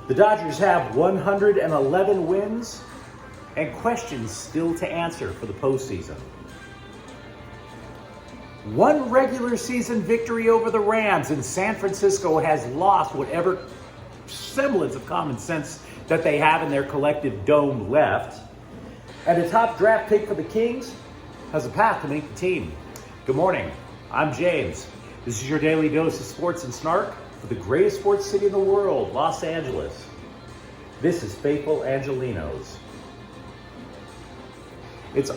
The Dodgers have 111 wins and questions still to answer for the postseason. One regular season victory over the Rams, and San Francisco has lost whatever semblance of common sense that they have in their collective dome left. And a top draft pick for the Kings has a path to make the team. Good morning, I'm James. This is your daily dose of sports and snark for the greatest sports city in the world, Los Angeles. This is Faithful Angelenos. It's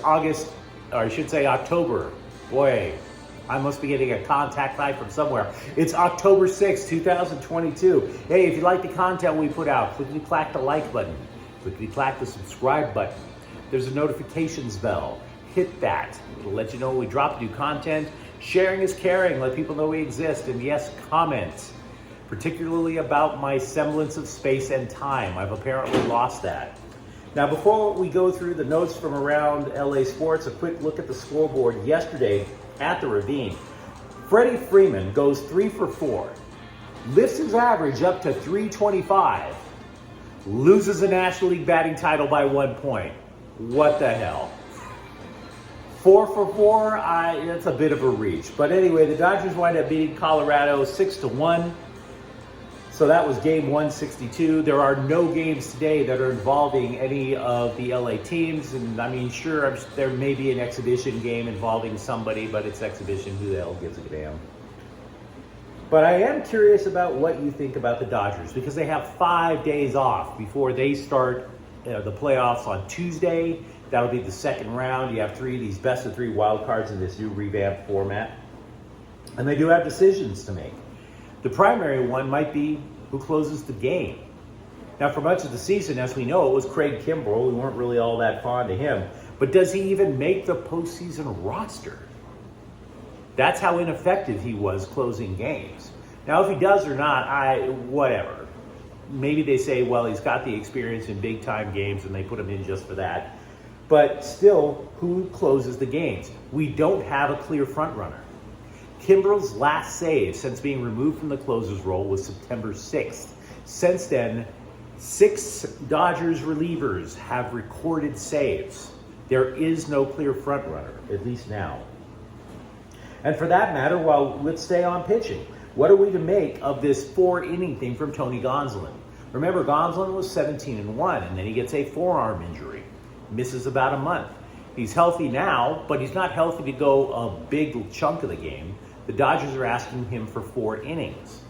October. Boy, I must be getting a contact high from somewhere. It's October 6, 2022. Hey, if you like the content we put out, clickety-clack the like button. Clickety-clack the subscribe button. There's a notifications bell. Hit that. It'll let you know when we drop new content. Sharing is caring. Let people know we exist. And yes, comment. Particularly about my semblance of space and time. I've apparently lost that. Now, before we go through the notes from around LA sports, a quick look at the scoreboard yesterday at the Ravine. Freddie Freeman goes 3 for 4, lifts his average up to 325, loses the National League batting title by 1 point. What the hell? 4 for 4, that's a bit of a reach. But anyway, the Dodgers wind up beating Colorado 6-1. So that was game 162. There are no games today that are involving any of the LA teams. And I mean, sure, there may be an exhibition game involving somebody, but it's exhibition. Who the hell gives a damn? But I am curious about what you think about the Dodgers, because they have 5 days off before they start the playoffs on Tuesday. That'll be the second round. You have these best of 3 wild cards in this new revamped format. And they do have decisions to make. The primary one might be who closes the game. Now, for much of the season, as we know, it was Craig Kimbrell. We weren't really all that fond of him. But does he even make the postseason roster? That's how ineffective he was closing games. Now, if he does or not, whatever. Maybe they say, well, he's got the experience in big-time games, and they put him in just for that. But still, who closes the games? We don't have a clear front runner. Kimbrell's last save since being removed from the closer's role was September 6th. Since then, 6 Dodgers relievers have recorded saves. There is no clear front runner, at least now. And for that matter, let's stay on pitching. What are we to make of this 4-inning thing from Tony Gonsolin? Remember, Gonsolin was 17-1, and then he gets a forearm injury. Misses about a month. He's healthy now, but he's not healthy to go a big chunk of the game. The Dodgers are asking him for 4 innings.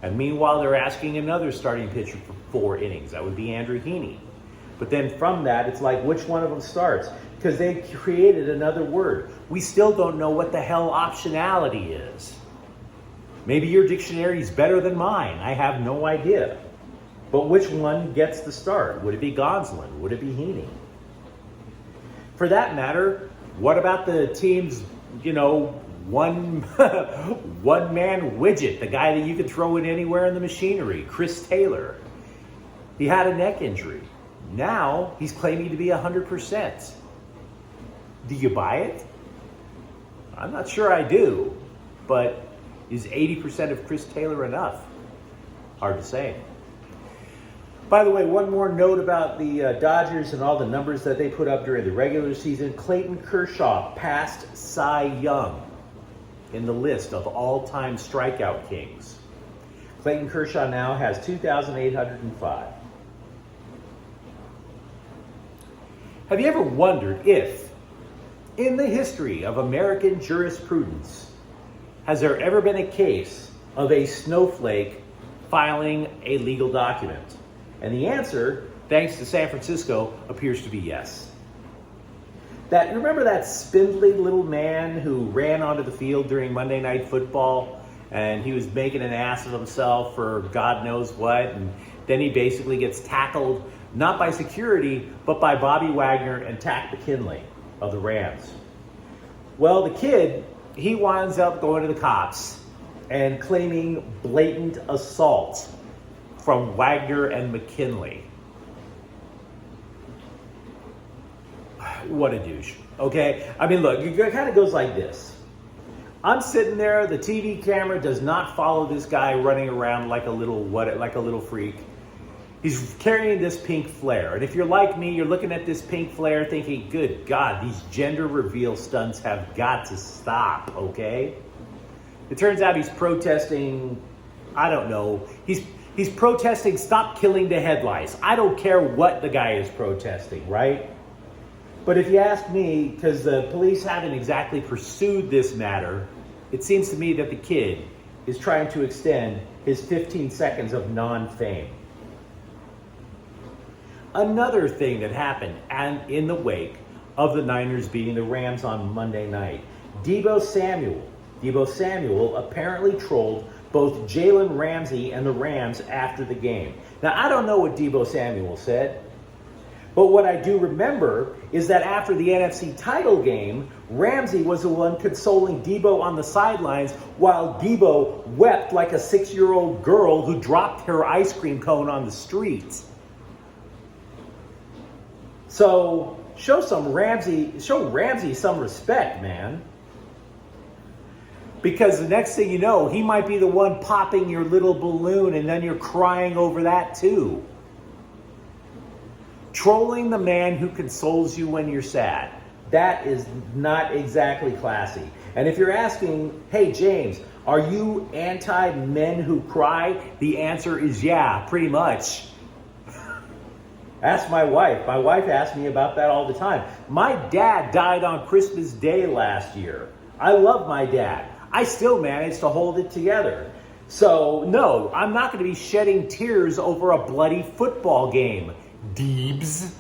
And meanwhile, they're asking another starting pitcher for 4 innings. That would be Andrew Heaney. But then from that, it's like, which one of them starts? Because they created another word. We still don't know what the hell optionality is. Maybe your dictionary is better than mine. I have no idea. But which one gets the start? Would it be Gonsolin? Would it be Heaney? For that matter, what about the team's, one man widget, the guy that you can throw in anywhere in the machinery, Chris Taylor? He had a neck injury. Now he's claiming to be 100%. Do you buy it? I'm not sure I do, but is 80% of Chris Taylor enough? Hard to say. By the way, one more note about the Dodgers and all the numbers that they put up during the regular season. Clayton Kershaw passed Cy Young in the list of all-time strikeout kings. Clayton Kershaw now has 2,805. Have you ever wondered if, in the history of American jurisprudence, has there ever been a case of a snowflake filing a legal document? And the answer, thanks to San Francisco, appears to be yes. Remember that spindly little man who ran onto the field during Monday Night Football, and he was making an ass of himself for God knows what, and then he basically gets tackled, not by security, but by Bobby Wagner and Tack McKinley of the Rams. Well, the kid, he winds up going to the cops and claiming blatant assault from Wagner and McKinley. What a douche. Okay? I mean, look, it kind of goes like this. I'm sitting there, the TV camera does not follow this guy running around like a little freak. He's carrying this pink flare. And if you're like me, you're looking at this pink flare thinking, good God, these gender reveal stunts have got to stop, okay? It turns out he's protesting, I don't know, he's protesting stop killing the headlights. I don't care what the guy is protesting, right? But if you ask me, because the police haven't exactly pursued this matter, it seems to me that the kid is trying to extend his 15 seconds of non-fame. Another thing that happened and in the wake of the Niners beating the Rams on Monday night, Deebo Samuel apparently trolled both Jalen Ramsey and the Rams after the game. Now, I don't know what Deebo Samuel said, but what I do remember is that after the NFC title game, Ramsey was the one consoling Deebo on the sidelines while Deebo wept like a 6-year-old girl who dropped her ice cream cone on the street. So show Ramsey some respect, man. Because the next thing you know, he might be the one popping your little balloon and then you're crying over that too. Trolling the man who consoles you when you're sad. That is not exactly classy. And if you're asking, hey James, are you anti-men who cry? The answer is yeah, pretty much. Ask my wife. My wife asks me about that all the time. My dad died on Christmas Day last year. I love my dad. I still managed to hold it together. So no, I'm not going to be shedding tears over a bloody football game. Deebs.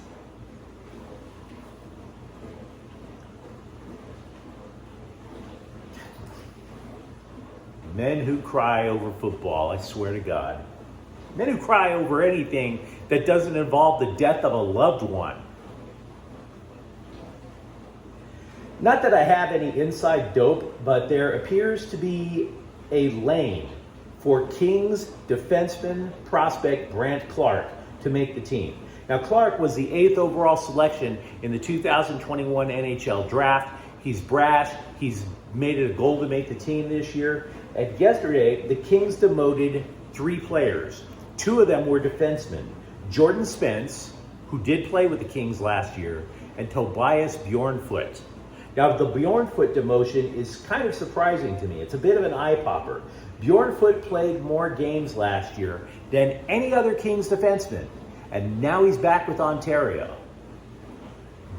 Men who cry over football, I swear to God. Men who cry over anything that doesn't involve the death of a loved one. Not that I have any inside dope, but there appears to be a lane for Kings defenseman prospect Brandt Clark to make the team. Now, Clark was the 8th overall selection in the 2021 NHL draft. He's brash. He's made it a goal to make the team this year. And yesterday, the Kings demoted 3 players. 2 of them were defensemen. Jordan Spence, who did play with the Kings last year, and Tobias Bjornfoot. Now, the Bjornfoot demotion is kind of surprising to me. It's a bit of an eye-popper. Bjornfoot played more games last year than any other Kings defenseman, and now he's back with Ontario.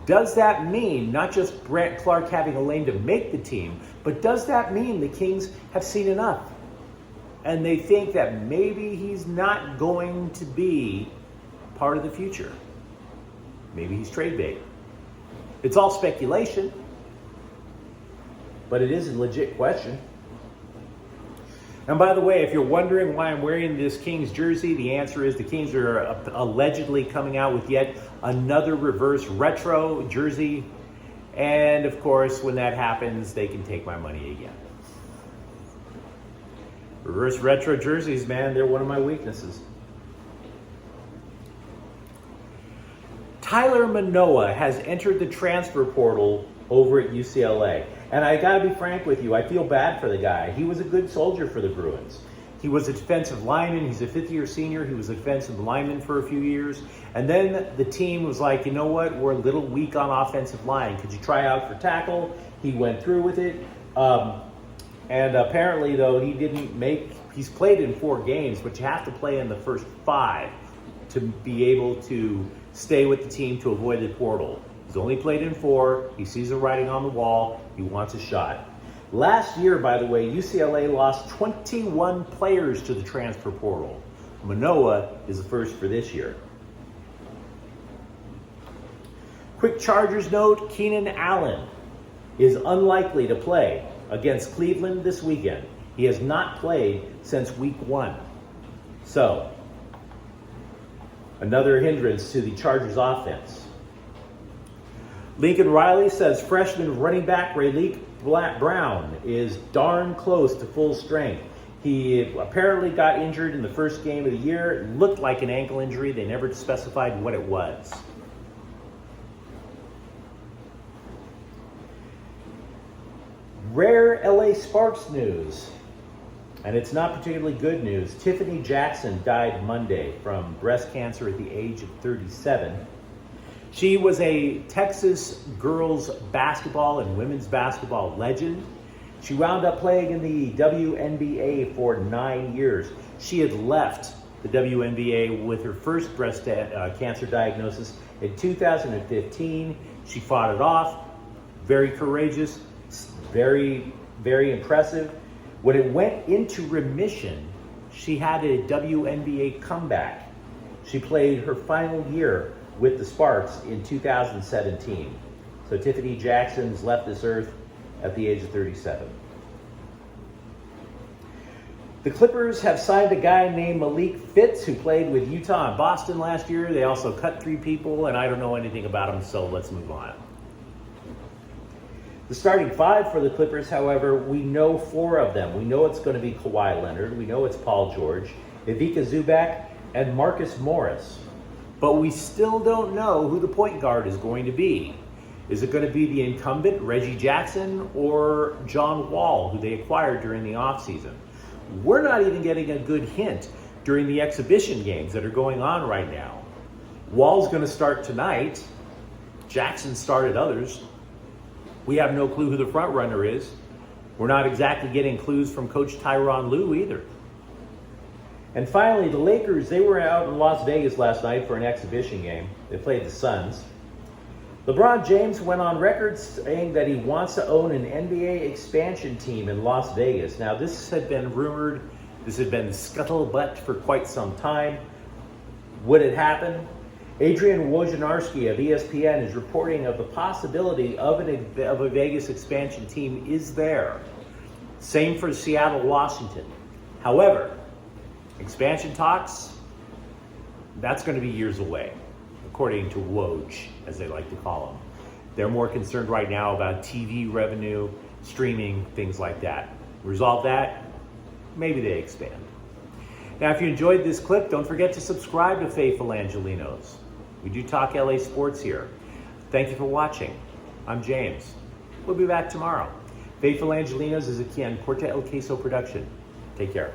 Does that mean not just Brandt Clark having a lane to make the team, but does that mean the Kings have seen enough? And they think that maybe he's not going to be part of the future. Maybe he's trade bait. It's all speculation, but it is a legit question. And by the way, if you're wondering why I'm wearing this Kings jersey, the answer is the Kings are allegedly coming out with yet another reverse retro jersey. And of course, when that happens, they can take my money again. Reverse retro jerseys, man, they're one of my weaknesses. Tyler Manoah has entered the transfer portal over at UCLA. And I gotta be frank with you, I feel bad for the guy. He was a good soldier for the Bruins. He was a defensive lineman. He's a 5th-year senior. He was a defensive lineman for a few years. And then the team was like, you know what? We're a little weak on offensive line. Could you try out for tackle? He went through with it. And apparently, though, he's played in 4 games, but you have to play in the first 5 to be able to stay with the team to avoid the portal. He's only played in 4. He sees the writing on the wall. He wants a shot. Last year, by the way, UCLA lost 21 players to the transfer portal. Manoah is the first for this year. Quick Chargers note, Keenan Allen is unlikely to play against Cleveland this weekend. He has not played since week 1. So, another hindrance to the Chargers offense. Lincoln Riley says freshman running back Rayleigh Brown is darn close to full strength. He apparently got injured in the first game of the year. It looked like an ankle injury. They never specified what it was. Rare LA Sparks news. And it's not particularly good news. Tiffany Jackson died Monday from breast cancer at the age of 37. She was a Texas girls basketball and women's basketball legend. She wound up playing in the WNBA for 9 years. She had left the WNBA with her first breast cancer diagnosis in 2015. She fought it off. Very courageous, very, very impressive. When it went into remission, she had a WNBA comeback. She played her final year with the Sparks in 2017. So Tiffany Jackson's left this earth at the age of 37. The Clippers have signed a guy named Malik Fitz who played with Utah and Boston last year. They also cut 3 people, and I don't know anything about him, so let's move on. The starting 5 for the Clippers, however, we know 4 of them. We know it's going to be Kawhi Leonard. We know it's Paul George, Ivica Zubac, and Marcus Morris. But we still don't know who the point guard is going to be. Is it going to be the incumbent, Reggie Jackson, or John Wall, who they acquired during the offseason? We're not even getting a good hint during the exhibition games that are going on right now. Wall's going to start tonight. Jackson started others. We have no clue who the front runner is. We're not exactly getting clues from Coach Tyronn Lue either. And finally, the Lakers, they were out in Las Vegas last night for an exhibition game. They played the Suns. LeBron James went on record saying that he wants to own an NBA expansion team in Las Vegas. Now, this had been rumored. This had been scuttlebutt for quite some time. Would it happen? Adrian Wojnarowski of ESPN is reporting of the possibility of a Vegas expansion team is there. Same for Seattle, Washington. However, expansion talks, that's going to be years away, according to Woj, as they like to call them. They're more concerned right now about TV revenue, streaming, things like that. Resolve that, maybe they expand. Now, if you enjoyed this clip, don't forget to subscribe to Faithful Angelenos. We do talk LA sports here. Thank you for watching. I'm James. We'll be back tomorrow. Faithful Angelenos is a Corte El Queso production. Take care.